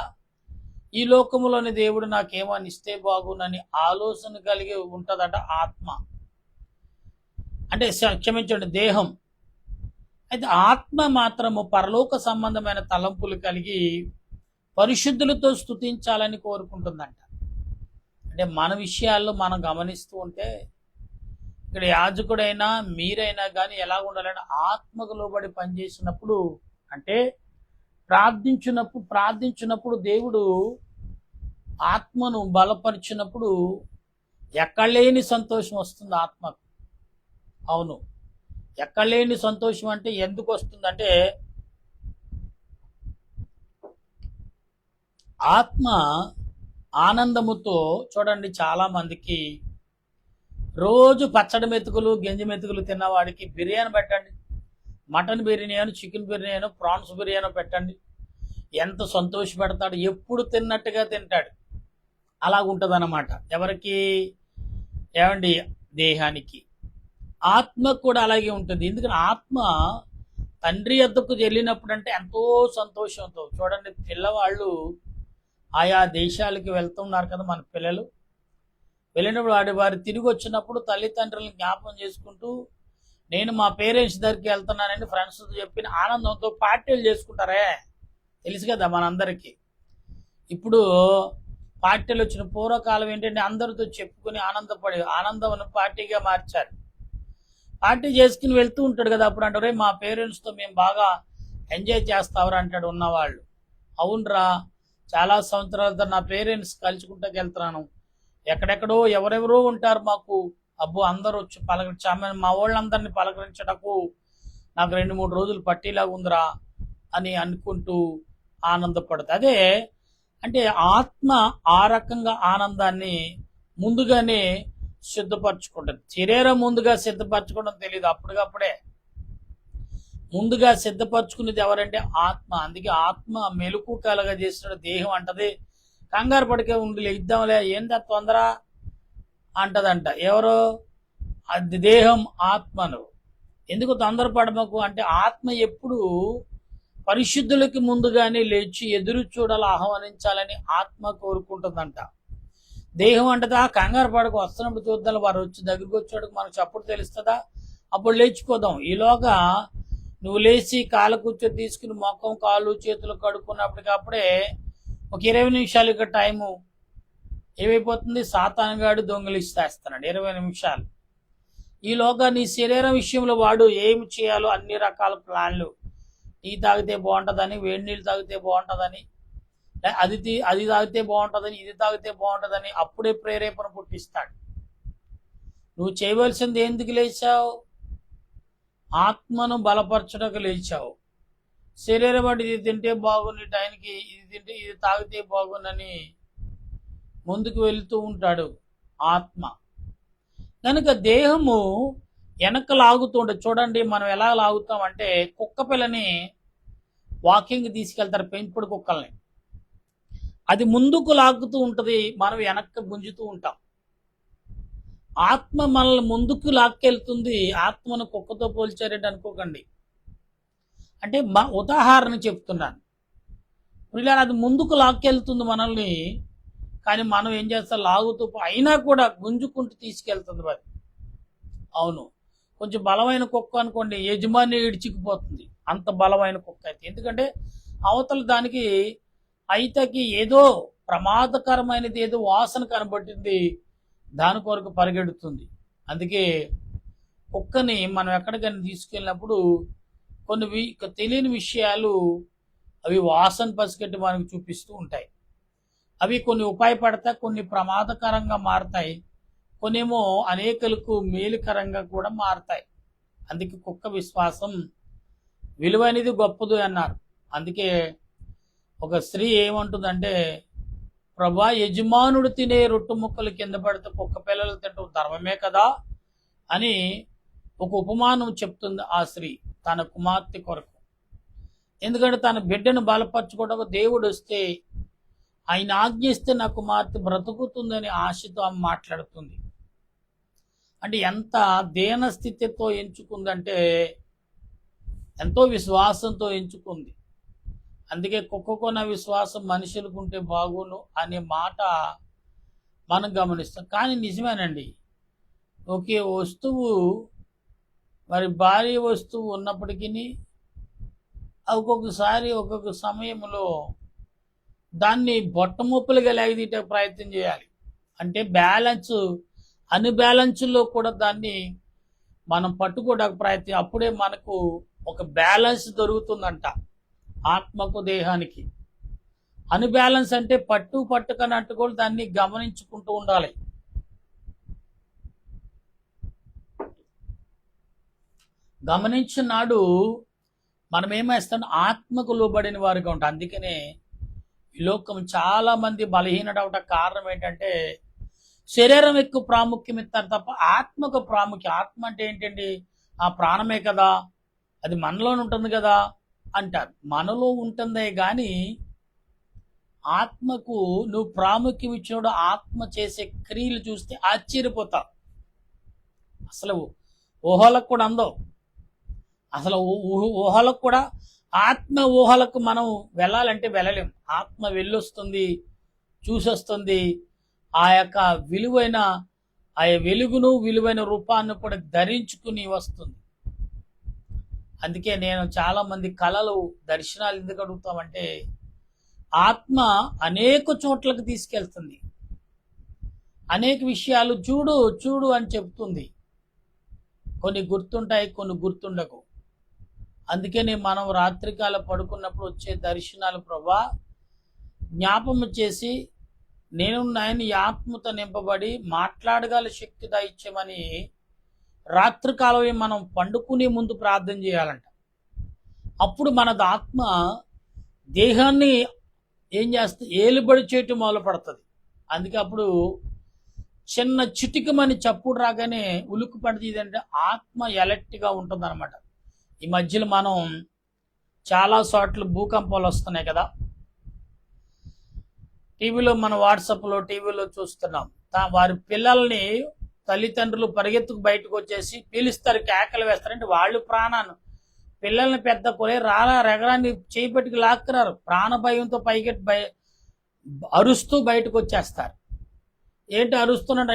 ఈ లోకములోని దేవుడు నాకేమని ఇస్తే బాగునని ఆలోచన కలిగి ఉంటుందట ఆత్మ. అంటే క్షమించండి, దేహం. అయితే ఆత్మ మాత్రము పరలోక సంబంధమైన తలంపులు కలిగి పరిశుద్ధులతో స్తుతించాలని కోరుకుంటుందంట. అంటే మన విషయాల్లో మనం గమనిస్తూ ఉంటే ఇక్కడ యాజకుడైనా మీరైనా కానీ ఎలా ఉండాలంటే ఆత్మకు లోబడి పనిచేసినప్పుడు, అంటే ప్రార్థించినప్పుడు దేవుడు ఆత్మను బలపరిచినప్పుడు ఎక్కడలేని సంతోషం వస్తుంది ఆత్మకు. అవును, ఎక్కడలేని సంతోషం అంటే ఎందుకు వస్తుందంటే ఆత్మ ఆనందముతో. చూడండి, చాలా మందికి రోజు పచ్చడి మెతుకులు గంజి మెతుకులు తిన్నవాడికి బిర్యానీ పెట్టండి, mutton biryani, chicken biryani, prawns biryani పెట్టండి, ఎంత సంతోషపెడతాడు, ఎప్పుడు తిన్నట్టుగా తింటాడు. అలాగుంటుంది అన్నమాట. ఎవరికి? ఏమండి, దేహానికి. ఆత్మకు కూడా అలాగే ఉంటుంది. ఎందుకంటే ఆత్మ తండ్రి వద్దకు వెళ్ళినప్పుడు అంటే ఎంతో సంతోషంతో. చూడండి, పిల్లవాళ్ళు ఆయా దేశాలకి వెళ్తున్నారు కదా మన పిల్లలు. వెళ్ళినప్పుడు వారు తిరిగి వచ్చినప్పుడు తల్లిదండ్రులను జ్ఞాపకం చేసుకుంటూ నేను మా పేరెంట్స్ దగ్గరికి వెళ్తున్నానని ఫ్రెండ్స్తో చెప్పిన ఆనందంతో పార్టీలు చేసుకుంటారే, తెలుసు కదా మనందరికీ. ఇప్పుడు పార్టీలు వచ్చిన పూర్వకాలం ఏంటంటే అందరితో చెప్పుకుని ఆనందం పార్టీగా మార్చారు. పార్టీ చేసుకుని వెళ్తూ ఉంటాడు కదా, అప్పుడు అంటారు మా పేరెంట్స్తో మేము బాగా ఎంజాయ్ చేస్తావరా అంటాడు ఉన్నవాళ్ళు. అవునరా, చాలా సంవత్సరాలతో నా పేరెంట్స్ కలుసుకుంటాకి వెళ్తున్నాను, ఎక్కడెక్కడో ఎవరెవరో ఉంటారు మాకు, అబ్బో అందరూ వచ్చి మా వాళ్ళందరినీ పలకరించటకు నాకు 2-3 రోజులు పట్టిలాగా ఉందిరా అని అనుకుంటూ ఆనందపడుతుంది. అదే అంటే ఆత్మ ఆ రకంగా ఆనందాన్ని ముందుగానే సిద్ధపరచుకుంటుంది. శరీరం ముందుగా సిద్ధపరచుకోవడం తెలియదు, అప్పటికప్పుడే ముందుగా సిద్ధపరచుకునేది ఎవరంటే ఆత్మ. అందుకే ఆత్మ మెలకు కలగా చేసిన దేహం అంటది కంగారు పడికే ఉండి ఇద్దాంలే ఏందా తొందర అంటదంట. ఎవరో అది దేహం ఆత్మను. ఎందుకు తొందరపడమకు అంటే ఆత్మ ఎప్పుడు పరిశుద్ధులకి ముందుగానే లేచి ఎదురు చూడాలి, ఆహ్వానించాలని ఆత్మ కోరుకుంటుందంట. దేహం అంటది ఆ కంగారు పడకు, వస్తున్నప్పుడు చూద్దాం, వారు వచ్చి దగ్గరికి వచ్చాడు మనకు చప్పుడు తెలుస్తుందా, అప్పుడు లేచిపోదాం. ఈలోగా నువ్వు లేచి కాళ్ళ కూర్చొని తీసుకుని మొఖం కాళ్ళు చేతులు కడుక్కున్నప్పటికప్పుడే ఒక 20 నిమిషాలు ఇక టైము ఏమైపోతుంది, సాతానుగాడు దొంగిలిస్తేస్తున్నాడు 20 నిమిషాలు. ఈలోగా నీ శరీరం విషయంలో వాడు ఏమి చేయాలో అన్ని రకాల ప్లాన్లు టీ తాగితే బాగుంటుందని, వేడి నీళ్ళు తాగితే బాగుంటుందని, అది తాగితే బాగుంటుందని, ఇది తాగితే బాగుంటుందని అప్పుడే ప్రేరేపణ పుట్టిస్తాడు. నువ్వు చేయవలసింది ఎందుకు లేచావు? ఆత్మను బలపరచడానికి లేచావు. శరీరం బట్టి ఇది తింటే బాగుంది, టైంకి ఇది తింటే ఇది తాగితే బాగుందని ముందుకు వెళుతూ ఉంటాడు ఆత్మ. కనుక దేహము వెనక లాగుతుండే. చూడండి మనం ఎలా లాగుతామంటే, కుక్క పిల్లని వాకింగ్ తీసుకెళ్తారు, పెంపుడు కుక్కల్ని. అది ముందుకు లాగుతూ ఉంటుంది, మనం వెనక్కి గుంజుతూ ఉంటాం. ఆత్మ మనల్ని ముందుకు లాక్కెళ్తుంది. ఆత్మను కుక్కతో పోల్చారంటే అనుకోకండి. అంటే ఉదాహరణ చెప్తున్నాను. ఇలా అది ముందుకు లాక్కెళ్తుంది మనల్ని, కానీ మనం ఏం చేస్తాం, లాగుతూ అయినా కూడా గుంజుకుంటూ తీసుకెళ్తుంది మరి. అవును, కొంచెం బలమైన కుక్క అనుకోండి, యజమాని ఇడిచికిపోతుంది, అంత బలమైన కుక్క అయితే. ఎందుకంటే అవతల దానికి అయితకి ఏదో ప్రమాదకరమైనది, ఏదో వాసన కనబట్టింది, దాని కొరకు పరిగెడుతుంది. అందుకే కుక్కని మనం ఎక్కడికైనా తీసుకెళ్ళినప్పుడు కొన్ని తెలియని విషయాలు అవి వాసన పసిగట్టి మనకు చూపిస్తూ ఉంటాయి. అవి కొన్ని ఉపయోగపడతాయి, కొన్ని ప్రమాదకరంగా మారతాయి, కొన్నేమో అనేకులకు మేలుకరంగా కూడా మారతాయి. అందుకే కుక్క విశ్వాసం విలువైనది, గొప్పది అన్నారు. అందుకే ఒక స్త్రీ ఏమంటుందంటే, ప్రభా, యజమానుడు తినే రొట్టు ముక్కలు కింద పడితే కుక్క పిల్లలు తింటూ ధర్మమే కదా అని ఒక ఉపమానం చెప్తుంది ఆ స్త్రీ తన కుమార్తె కొరకు. ఎందుకంటే తన బిడ్డను బలపరచుకోవడం, దేవుడు వస్తే ఆయన ఆజ్ఞిస్తే నా కుమార్తె బ్రతుకుతుందని ఆశతో ఆమె మాట్లాడుతుంది. అంటే ఎంత దీన స్థితితో ఎంచుకుందంటే, ఎంతో విశ్వాసంతో ఎంచుకుంది. అందుకే కుక్కకున్న విశ్వాసం మనుషులకు ఉంటే బాగును అనే మాట మనం గమనిస్తాం. కానీ నిజమేనండి, ఒకే వస్తువు మరి భారీ వస్తువు ఉన్నప్పటికీ ఒక్కొక్కసారి ఒక్కొక్క సమయంలో దాన్ని బొట్టముప్పులుగా లాగితీయడానికి ప్రయత్నం చేయాలి. అంటే అన్బ్యాలెన్స్లో కూడా దాన్ని మనం పట్టుకోవడానికి ప్రయత్నం, అప్పుడే మనకు ఒక బ్యాలెన్స్ దొరుకుతుందంట ఆత్మకు, దేహానికి. అన్బ్యాలెన్స్ అంటే పట్టుకనట్టు కూడా దాన్ని గమనించుకుంటూ ఉండాలి. గమనించినాడు మనం ఏమేస్తాం, ఆత్మకు లోబడిన వారిగా ఉంటాం. అందుకనే ఈ లోకం చాలా మంది బలహీనడవట కారణం ఏంటంటే, శరీరం ఎక్కువ ప్రాముఖ్యం ఇస్తారు తప్ప ఆత్మకు ప్రాముఖ్యం. ఆత్మ అంటే ఏంటండి, ఆ ప్రాణమే కదా, అది మనలోనే ఉంటుంది కదా అంటారు. మనలో ఉంటుందే కానీ ఆత్మకు నువ్వు ప్రాముఖ్యం ఇచ్చినప్పుడు ఆత్మ చేసే క్రియలు చూస్తే ఆశ్చర్యపోతావు. అసలు ఊహలకు కూడా అందవు. అసలు ఊహలకు కూడా, ఆత్మ ఊహలకు మనం వెళ్ళాలంటే వెళ్ళలేం. ఆత్మ వెళ్ళొస్తుంది, చూసొస్తుంది, ఆ యొక్క విలువైన ఆ వెలుగును, విలువైన రూపాన్ని కూడా ధరించుకుని వస్తుంది. అందుకే నేను చాలా మంది కళలు, దర్శనాలు ఎందుకు అడుగుతామంటే, ఆత్మ అనేక చోట్లకు తీసుకెళ్తుంది, అనేక విషయాలు చూడు అని చెప్తుంది. కొన్ని గుర్తుంటాయి, కొన్ని గుర్తుండకు. అందుకని మనం రాత్రికాల పడుకున్నప్పుడు వచ్చే దర్శనాలు ప్రభా జ్ఞాపము చేసి, నేను నాయన ఆత్మతో నింపబడి మాట్లాడగల శక్తి దయచేయమని రాత్రికాలం మనం పండుకునే ముందు ప్రార్థన చేయాలంట. అప్పుడు మన ఆత్మ దేహాన్ని ఏం చేస్తే ఏలుబడి చేయటం మొదలు పడుతుంది. అందుకే అప్పుడు చిన్న చిటికమని చప్పుడు రాగానే ఉలుక్కు పడుతుంది. అంటే ఆత్మ ఎలర్ట్గా ఉంటుంది అనమాట. ఈ మధ్యలో మనం చాలా చోట్ల భూకంపాలు వస్తున్నాయి కదా, టీవీలో, మన వాట్సాప్లో, టీవీలో చూస్తున్నాం. వారి పిల్లల్ని తల్లిదండ్రులు పరిగెత్తుకు బయటకు వచ్చేసి పీలుస్తారు, కేకలు వేస్తారంటే వాళ్ళు ప్రాణాన్ని, పిల్లల్ని పెద్ద కొలే రాలా రెగరాన్ని చేయిపెట్టుకు లాక్కున్నారు, ప్రాణ భయంతో పైకెట్టి అరుస్తూ బయటకు వచ్చేస్తారు. ఏంటి అరుస్తున్నా,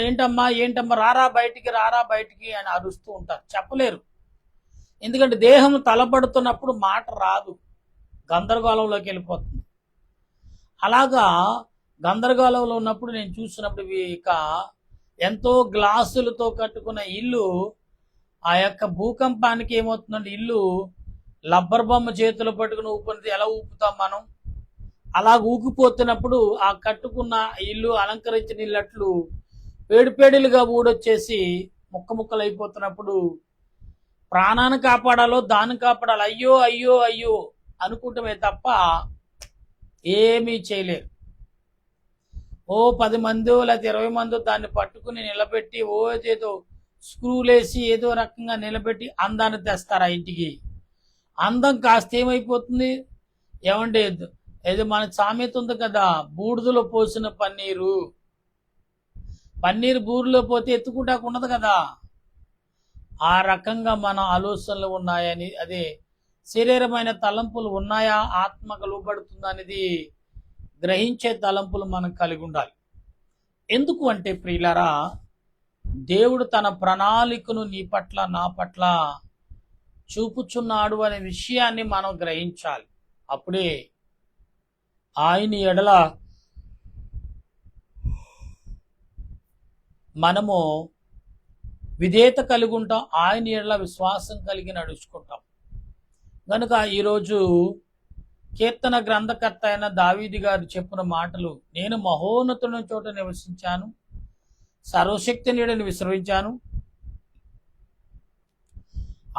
ఏంటమ్మా రారా బయటికి అని అరుస్తూ ఉంటారు. చెప్పలేరు, ఎందుకంటే దేహం తలపడుతున్నప్పుడు మాట రాదు, గందరగోళంలోకి వెళ్ళిపోతుంది. అలాగా గందరగోళంలో ఉన్నప్పుడు నేను చూసినప్పుడు ఇక ఎంతో గ్లాసులతో కట్టుకున్న ఇల్లు ఆ యొక్క భూకంపానికి ఏమవుతుందంటే ఇల్లు లబ్బర్ బొమ్మ చేతిలో పట్టుకుని ఊపితే ఎలా ఊపుతాం మనం? అలా ఊగిపోతున్నప్పుడు ఆ కట్టుకున్న ఇల్లు, అలంకరించిన ఇల్లట్లు పేడుపేడులుగా ఊడొచ్చేసి ముక్క ముక్కలు అయిపోతున్నప్పుడు ప్రాణాన్ని కాపాడాలో దాన్ని కాపాడాలి, అయ్యో అయ్యో అయ్యో అనుకుంటమే తప్ప ఏమీ చేయలేరు. ఓ 10 మందో లేకపోతే 20 మందో దాన్ని పట్టుకుని నిలబెట్టి ఓ ఏదో స్క్రూలేసి ఏదో రకంగా నిలబెట్టి అందాన్ని తెస్తారు ఆ ఇంటికి. అందం కాస్త ఏమైపోతుంది? ఏమంటే ఏదో మన సామెత ఉంది కదా, బూడిదలో పోసిన పన్నీరు, పన్నీరు బూడిలో పోతే ఎత్తుకుంటాకు ఉండదు కదా. ఆ రకంగా మన ఆలోచనలు ఉన్నాయని, అదే శరీరమైన తలంపులు ఉన్నాయా, ఆత్మకు లోబడుతుందా అనేది గ్రహించే తలంపులు మనం కలిగి ఉండాలి. ఎందుకు అంటే ప్రియులారా, దేవుడు తన ప్రణాళికను నీ పట్ల నా పట్ల చూపుచున్నాడు అనే విషయాన్ని మనం గ్రహించాలి. అప్పుడే ఆయన ఎడల మనము విధేయత కలిగి ఉంటాం, ఆయన ఎడల విశ్వాసం కలిగి నడుచుకుంటాం. కనుక ఈరోజు కీర్తన గ్రంథకర్త అయిన దావీదు గారు చెప్పిన మాటలు, నేను మహోన్నతుని చోట నివసించాను, సర్వశక్తి నీడని విశ్రమించాను,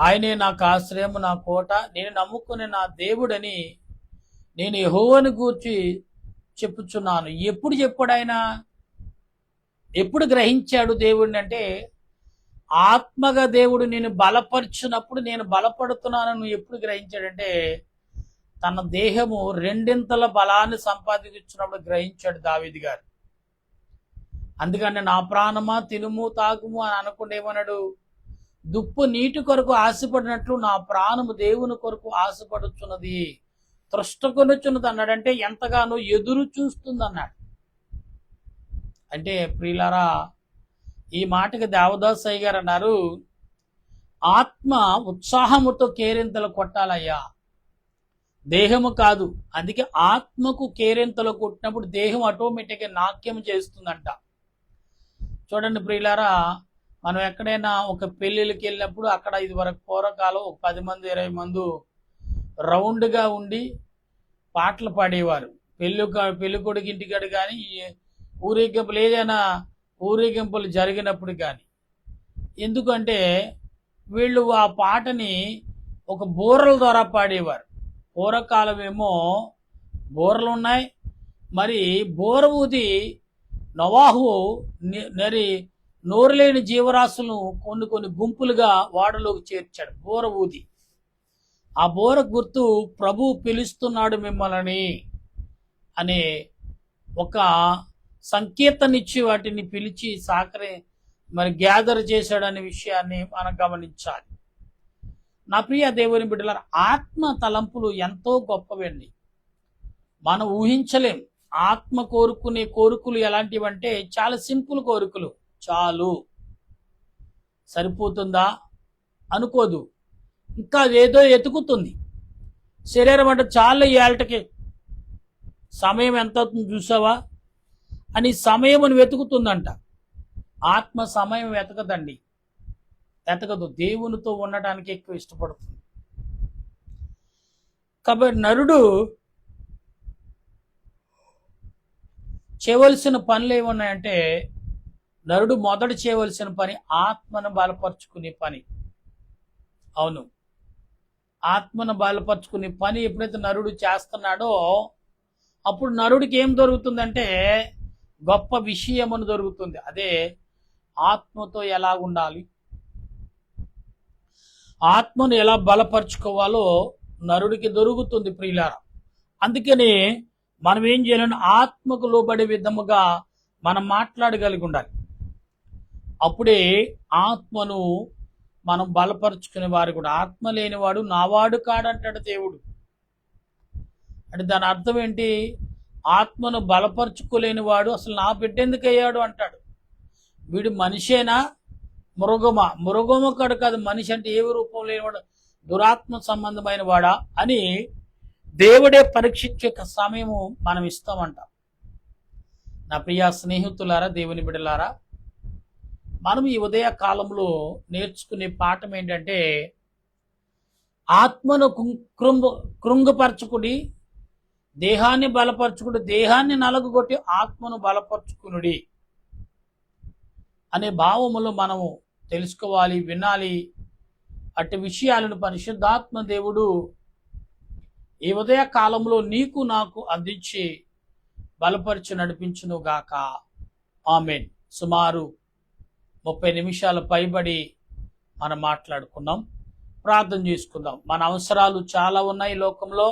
ఆయనే నాకు ఆశ్రయము, నా కోట, నేను నమ్ముకునే నా దేవుడని నేను యెహోవాను గూర్చి చెప్పుచున్నాను. ఎప్పుడు చెప్పాడు ఆయన? ఎప్పుడు గ్రహించాడు దేవుడిని అంటే, ఆత్మగా దేవుడు నేను బలపరిచినప్పుడు నేను బలపడుతున్నానని ఎప్పుడు గ్రహించాడంటే, తన దేహము రెండింతల బలాన్ని సంపాదించినప్పుడు గ్రహించాడు దావీదు గారు. అందుకని నా ప్రాణమా తినుము తాగుము అని అనకుండా ఏమన్నాడు? దుప్పు నీటి కొరకు ఆశపడినట్లు నా ప్రాణము దేవుని కొరకు ఆశపడుచున్నది, త్రష్టకొనుచున్నది అన్నాడంటే ఎంతగానో ఎదురు చూస్తుంది అన్నాడు. అంటే ప్రియులారా, ఈ మాటకి దేవదాసయ్య గారు అన్నారు, ఆత్మ ఉత్సాహముతో కేరింతలు కొట్టాలయ్యా, దేహము కాదు. అందుకే ఆత్మకు కేరింతలు కొట్టినప్పుడు దేహం ఆటోమేటిక్గా నాట్యం చేస్తుందంట. చూడండి ప్రియులారా, మనం ఎక్కడైనా ఒక పెళ్ళిళ్ళకి వెళ్ళినప్పుడు అక్కడ ఇది వరకు పూర్వకాలం 10 మంది 20 మంది రౌండ్గా ఉండి పాటలు పాడేవారు. పెళ్లి కొడుకు ఇంటికాడు కానీ, ఊరేగింపులు ఏదైనా ఊరేగింపులు జరిగినప్పుడు కానీ. ఎందుకంటే వీళ్ళు ఆ పాటని ఒక బూరల ద్వారా పాడేవారు. పూర్వకాలం ఏమో బూరలు ఉన్నాయి, మరి బూర ఊది నోవాహు నోరులేని జీవరాశులను కొన్ని గుంపులుగా వాడలోకి చేర్చాడు బూర ఊది. ఆ బూర గుర్తు ప్రభు పిలుస్తున్నాడు మిమ్మల్ని అనే ఒక సంకేతాన్నిచ్చి వాటిని పిలిచి గ్యాదర్ చేశాడనే విషయాన్ని మనం గమనించాలి. నా ప్రియ దేవుని బిడ్డలారా, ఆత్మ తలంపులు ఎంతో గొప్పవండి, మనం ఊహించలేం. ఆత్మ కోరుకునే కోరికలు ఎలాంటివంటే చాలా సింపుల్ కోరికలు. చాలు, సరిపోతుందా అనుకోదు, ఇంకా ఏదో ఎతుకుతుంది. శరీరం అంటే చాలా ఏళ్ళకి సమయం ఎంత అవుతుంది చూసావా అని సమయమును వెతుకుతుందంట. ఆత్మ సమయం వెతకదు, దేవునితో ఉండటానికి ఎక్కువ ఇష్టపడుతుంది. కాబట్టి నరుడు చేయవలసిన పనులు ఏమున్నాయంటే, నరుడు మొదట చేయవలసిన పని ఆత్మను బలపరుచుకునే పని. అవును, ఆత్మను బలపరుచుకునే పని ఎప్పుడైతే నరుడు చేస్తున్నాడో అప్పుడు నరుడికి ఏం దొరుకుతుందంటే గొప్ప విషయమును దొరుకుతుంది. అదే ఆత్మతో ఎలా ఉండాలి, ఆత్మను ఎలా బలపరుచుకోవాలో నరుడికి దొరుకుతుంది ప్రియులారా. అందుకని మనం ఏం చేయాలంటే ఆత్మకు లోబడే విధముగా మనం మాట్లాడగలిగి ఉండాలి. అప్పుడే ఆత్మను మనం బలపరుచుకునే వారు కూడా. ఆత్మ లేనివాడు నావాడు కాడంటాడు దేవుడు. అంటే దాని అర్థం ఏంటి? ఆత్మను బలపరుచుకోలేని వాడు అసలు నా బిడ్డ ఎందుకు అయ్యాడు అంటాడు. వీడు మనిషేనా మృగమా? మృగము కాడు కాదు, మనిషి అంటే ఏ రూపం లేనివాడు, దురాత్మ సంబంధమైన వాడా అని దేవుడే పరీక్షించే సమయము మనం ఇస్తామంట. నా ప్రియ స్నేహితులారా, దేవుని బిడ్డలారా, మనం ఈ ఉదయ కాలంలో నేర్చుకునే పాఠం ఏంటంటే, ఆత్మను కృంగపరచుకుని దేహాన్ని బలపరచుకుని, దేహాన్ని నలగొట్టి ఆత్మను బలపరచుకునుడి అనే భావములు మనము తెలుసుకోవాలి, వినాలి. అట్టి విషయాలను పరిశుద్ధాత్మ దేవుడు ఈ ఉదయ కాలంలో నీకు నాకు అందించి బలపరిచి నడిపించును గాక. ఆమేన్. సుమారు 30 నిమిషాల పైబడి మనం మాట్లాడుకున్నాం. ప్రార్థన చేసుకుందాం. మన అవసరాలు చాలా ఉన్నాయి లోకంలో.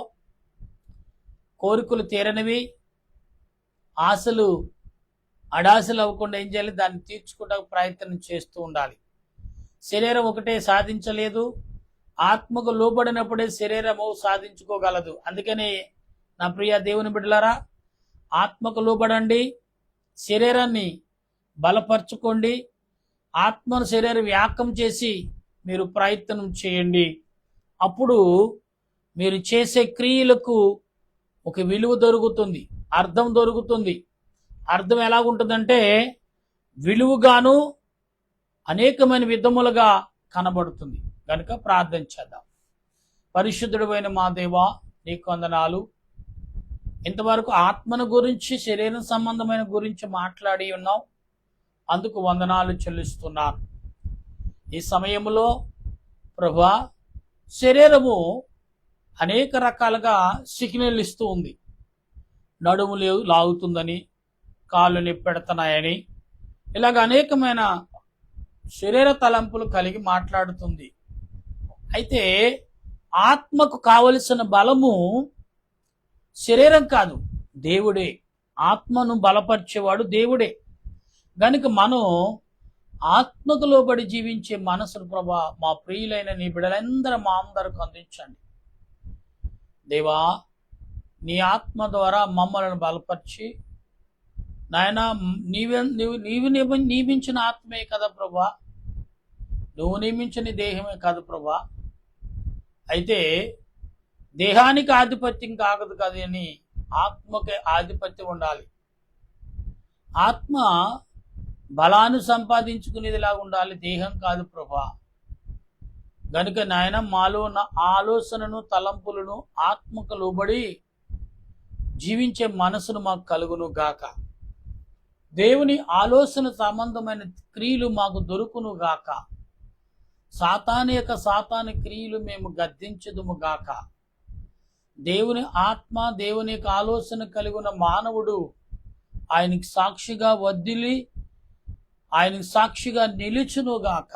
కోరికలు తీరనివి, ఆశలు అడాశలు అవ్వకుండా ఏం చేయాలి? దాన్ని తీర్చుకోవడానికి ప్రయత్నం చేస్తూ ఉండాలి. శరీరం ఒకటే సాధించలేదు, ఆత్మకు లోబడినప్పుడే శరీరము సాధించుకోగలదు. అందుకని నా ప్రియ దేవుని బిడ్డలారా, ఆత్మకు లోబడండి, శరీరాన్ని బలపరచుకోండి, ఆత్మను శరీరం వ్యాకం చేసి మీరు ప్రయత్నం చేయండి. అప్పుడు మీరు చేసే క్రియలకు ఒక విలువ దొరుకుతుంది, అర్థం దొరుకుతుంది. అర్థం ఎలాగుంటుందంటే విలువగాను అనేకమైన విధములుగా కనబడుతుంది. కనుక ప్రార్థన చేద్దాం. పరిశుద్ధుడైన మా దేవా, నీకు వందనాలు. ఇంతవరకు ఆత్మను గురించి, శరీరం సంబంధమైన గురించి మాట్లాడి ఉన్నాం. అందుకు వందనాలు చెల్లిస్తున్నాను. ఈ సమయంలో ప్రభువా, శరీరము అనేక రకాలుగా సిగ్నల్ ఇస్తూ ఉంది. నడుము లాగుతుందని, కాళ్ళు నొప్పెడుతున్నాయని, ఇలాగ అనేకమైన శరీర తలంపులు కలిగి మాట్లాడుతుంది. అయితే ఆత్మకు కావలసిన బలము శరీరం కాదు, దేవుడే. ఆత్మను బలపరిచేవాడు దేవుడే. గనుక మనం ఆత్మకు లోబడి జీవించే మనసును ప్రభా, మా ప్రియులైన నీ బిడ్డలందరూ మా అందరికి అందించండి. దేవా, నీ ఆత్మ ద్వారా మమ్మల్ని బలపరిచి, నాయన నీవు నియమించిన ఆత్మే కదా ప్రభా, నువ్వు నియమించిన దేహమే కాదు ప్రభా. అయితే దేహానికి ఆధిపత్యం కాగదు కదా అని ఆత్మకే ఆధిపత్యం ఉండాలి. ఆత్మ బలాన్ని సంపాదించుకునేదిలాగా ఉండాలి, దేహం కాదు ప్రభా. గనుక నాయన మాలో ఉన్న ఆలోచనను, తలంపులను ఆత్మకు లోబడి జీవించే మనసును మాకు కలుగును గాక. దేవుని ఆలోచన సంబంధమైన క్రియలు మాకు దొరుకును గాక. సాతాని క్రియలు మేము గద్దించదుము గాక. దేవుని ఆత్మ, దేవుని యొక్క ఆలోచన కలిగిన మానవుడు ఆయనకి సాక్షిగా వదిలి, ఆయనకి సాక్షిగా నిలుచును గాక.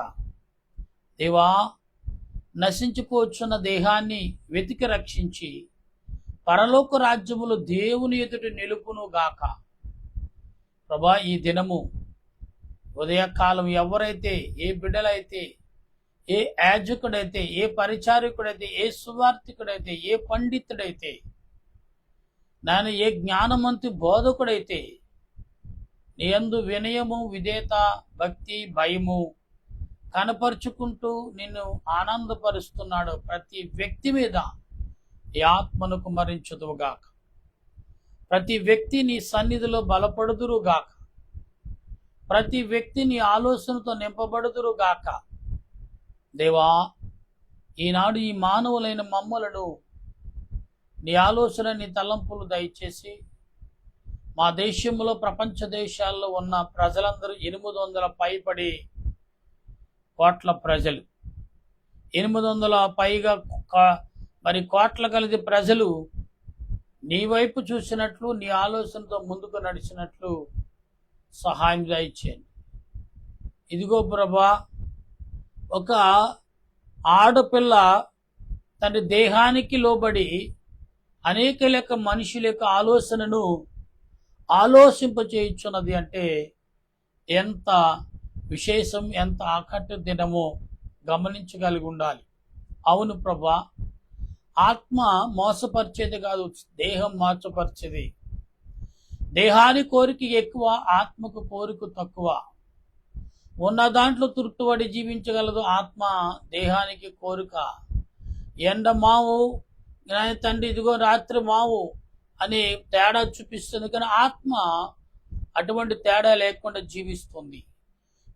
దేవా, నశించిపోవచ్చున్న దేహాన్ని వెతికి రక్షించి పరలోక రాజ్యములు దేవుని ఎదుట నిలుపును గాక. ప్రభా, ఈ దినము ఉదయకాలం ఎవరైతే, ఏ బిడ్డలైతే, ఏ యాజకుడైతే, ఏ పరిచారకుడైతే, ఏ సువార్థికుడైతే, ఏ పండితుడైతే, నేను ఏ జ్ఞానమంతి బోధకుడైతే నీ యందు వినయము, విధేయత, భక్తి, భయము కనపరుచుకుంటూ నిన్ను ఆనందపరుస్తున్నాడు, ప్రతి వ్యక్తి మీద ఈ ఆత్మను కుమ్మరించుదువుగాక. ప్రతి వ్యక్తి నీ సన్నిధిలో బలపడుదురుగాక. ప్రతి వ్యక్తి నీ ఆలోచనతో నింపబడుదురుగాక. దేవా, ఈనాడు ఈ మానవులైన మమ్మలను నీ ఆలోచన, నీ తలంపులు దయచేసి మా దేశంలో, ప్రపంచ దేశాల్లో ఉన్న ప్రజలందరూ 800 పైబడి కోట్ల ప్రజలు, 800 పైగా మరి కోట్ల కలిది ప్రజలు నీ వైపు చూసినట్లు, నీ ఆలోచనతో ముందుకు నడిచినట్లు సహాయం దయచేయండి. ఇదిగో ప్రభా, ఒక ఆడపిల్ల తన దేహానికి లోబడి అనేక లెక్క మనుషుల యొక్క ఆలోచనను ఆలోచింపచేయుచున్నది అంటే ఎంత విశేషం, ఎంత ఆకట్టు దినమో గమనించగలిగి ఉండాలి. అవును ప్రభా, ఆత్మ మోసపరిచేది కాదు, దేహం మోసపరిచేది. దేహాని కోరిక ఎక్కువ, ఆత్మకు కోరిక తక్కువ. ఉన్న దాంట్లో తృప్తిపడి జీవించగలదు ఆత్మ, దేహానికి కోరిక. ఎండ మావు తండ్రి, ఇదిగో రాత్రి మావు అని తేడా చూపిస్తుంది, కానీ ఆత్మ అటువంటి తేడా లేకుండా జీవిస్తుంది.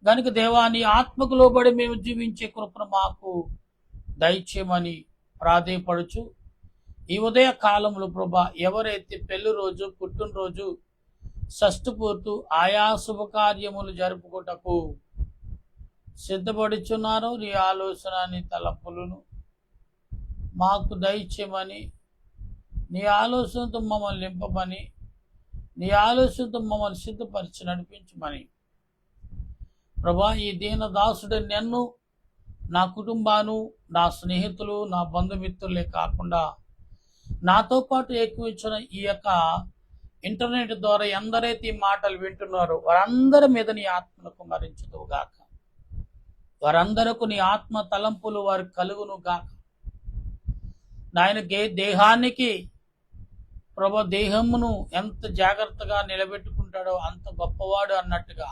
కనుక దేవా, నీ ఆత్మకు లోబడి మేము జీవించే కృపను మాకు దయచేయమని ప్రాధేయపడుచు ఈ ఉదయ కాలంలో ప్రభా ఎవరైతే పెళ్లి రోజు, పుట్టినరోజు, షష్ఠపూర్తి ఆయా శుభకార్యములు జరుపుకోటకు సిద్ధపడుచున్నారో నీ ఆలోచన, నీ తలంపులను మాకు దయచేయమని, నీ ఆలోచనతో మమ్మల్ని నింపమని, నీ ఆలోచనతో మమ్మల్ని సిద్ధపరిచి నడిపించమని ప్రభా ఈ దీన దాసుడు నన్ను, నా కుటుంబాను, నా స్నేహితులు, నా బంధుమిత్రులే కాకుండా నాతో పాటు ఎక్కువించిన ఈ యొక్క ఇంటర్నెట్ ద్వారా ఎందరైతే ఈ మాటలు వింటున్నారో వారందరి మీద నీ ఆత్మను కుమ్మరించుదువు గాక. వారందరకు నీ ఆత్మ తలంపులు వారు కలుగును గాక. నాయన దేహానికి ప్రభా దేహమును ఎంత జాగ్రత్తగా నిలబెట్టుకుంటాడో అంత గొప్పవాడు అన్నట్టుగా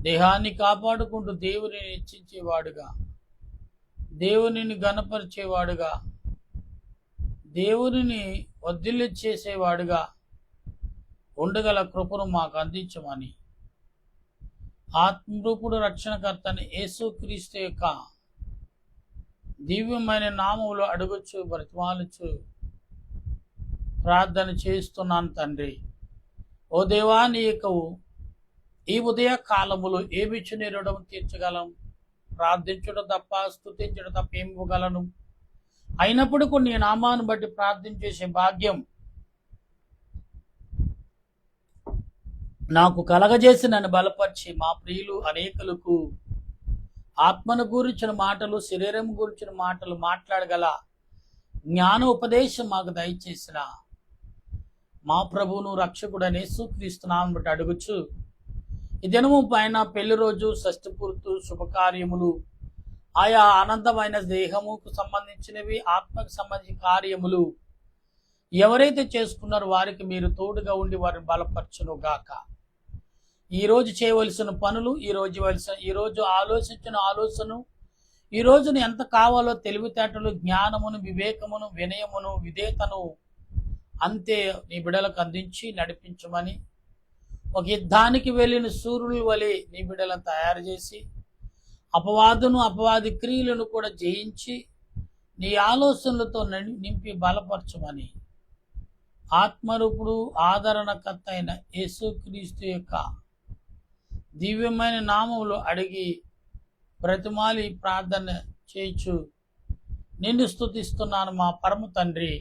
దేహాన్ని కాపాడుకుంటూ దేవుని హెచ్చించేవాడుగా, దేవునిని గణపరిచేవాడుగా, దేవునిని వర్ధిల్లు చేసేవాడుగా ఉండగల కృపను మాకు అందించమని ఆత్మరూపుడు రక్షణకర్తని యేసుక్రీస్తు యొక్క దివ్యమైన నామములో అడుగుచు బ్రతిమాలుచు ప్రార్థన చేస్తున్నాను తండ్రి. ఓ దేవా, నీకు ఈ ఉదయ కాలములో ఏమిచ్చు నీ రుణం తీర్చగలం? ప్రార్థించడం తప్ప, స్తుతించడం తప్ప ఏమి ఇవ్వగలను? అయినప్పుడు నీ నామాన్ని బట్టి ప్రార్థన చేసే భాగ్యం నాకు కలగజేసి నన్ను బలపరిచి మా ప్రియులు అనేకులకు ఆత్మను గురించిన మాటలు, శరీరం గురించిన మాటలు మాట్లాడగల జ్ఞాన ఉపదేశం మాకు దయచేసిన మా ప్రభువును రక్షకుడనే యేసుక్రీస్తు నామమున బట్టి అడుగుచు ఈ దినము పైన పెళ్లి రోజు, షష్ఠపూర్తి శుభకార్యములు, ఆయా ఆనందమైన దేహముకు సంబంధించినవి, ఆత్మకు సంబంధించిన కార్యములు ఎవరైతే చేసుకున్నారో వారికి మీరు తోడుగా ఉండి వారిని బలపరచును గాక. ఈరోజు చేయవలసిన పనులు, ఈరోజు ఆలోచించిన ఆలోచన, ఈ రోజున ఎంత కావాలో తెలివితేటలు, జ్ఞానమును, వివేకమును, వినయమును, విధేయతను అంతే నీ బిడ్డలకు అందించి నడిపించమని, ఒక యుద్ధానికి వెళ్ళిన సూర్యుల వలె నీ బిడ్డలను తయారు చేసి అపవాది క్రియలను కూడా జయించి నీ ఆలోచనలతో నింపి బలపరచమని ఆత్మరూపుడు ఆదరణకర్త అయిన యేసుక్రీస్తు యొక్క దివ్యమైన నామములో అడిగి బ్రతిమాలి ప్రార్థన చేయొచ్చు నిన్ను స్తుతిస్తున్నాను మా పరమ తండ్రి,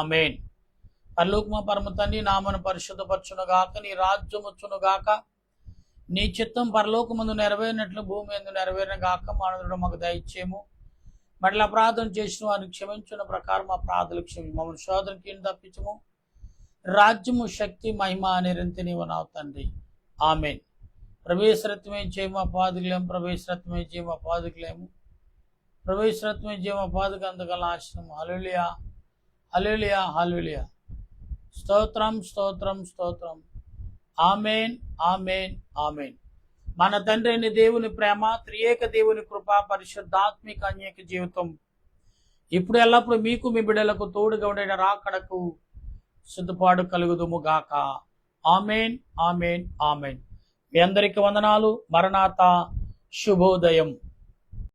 ఆమేన్. పరలోకము పరమ తండ్రి, నామను పరిశుద్ధపరచునుగాక, నీ రాజ్యం వచ్చునుగాక, నీ చిత్తం పరలోకమందు నెరవేరినట్లు భూమి యందు నెరవేరిన గాక. మానవుడు మాకు దయచేయము, మళ్ళీ అపరాధం చేసిన వారిని క్షమించిన ప్రకారం మా ప్రార్థనలు క్షమి, మమ్మల్ని శోధనకి తప్పించము. రాజ్యము, శక్తి, మహిమ నిరంతర నీవు నావు తండ్రి, ఆమేన్. ప్రవేశరత్వమే జయము, అపాధికులేము, ప్రవేశరత్వమే జయము, అపాధికులేము, ప్రవేశరత్వమే జయము, అపాధిక అందగల ఆశ్రమం. హల్లెలూయా, హల్లెలూయా, హల్లెలూయా. స్తోత్రం, స్తోత్రం, స్తోత్రం. ఆమేన్, ఆమేన్, ఆమేన్. మన తండ్రి అయిన దేవుని ప్రేమ, త్రియేక దేవుని కృప, పరిశుద్ధాత్మిక అన్యేక జీవితం ఇప్పుడు ఎల్లప్పుడు మీకు మీ బిడ్డలకు తోడుగా ఉండే రాకడకు సిద్ధపాటు కలుగుదుము గాక. ఆమేన్, ఆమేన్, ఆమేన్. మీ అందరికి వందనాలు. మరణాత శుభోదయం.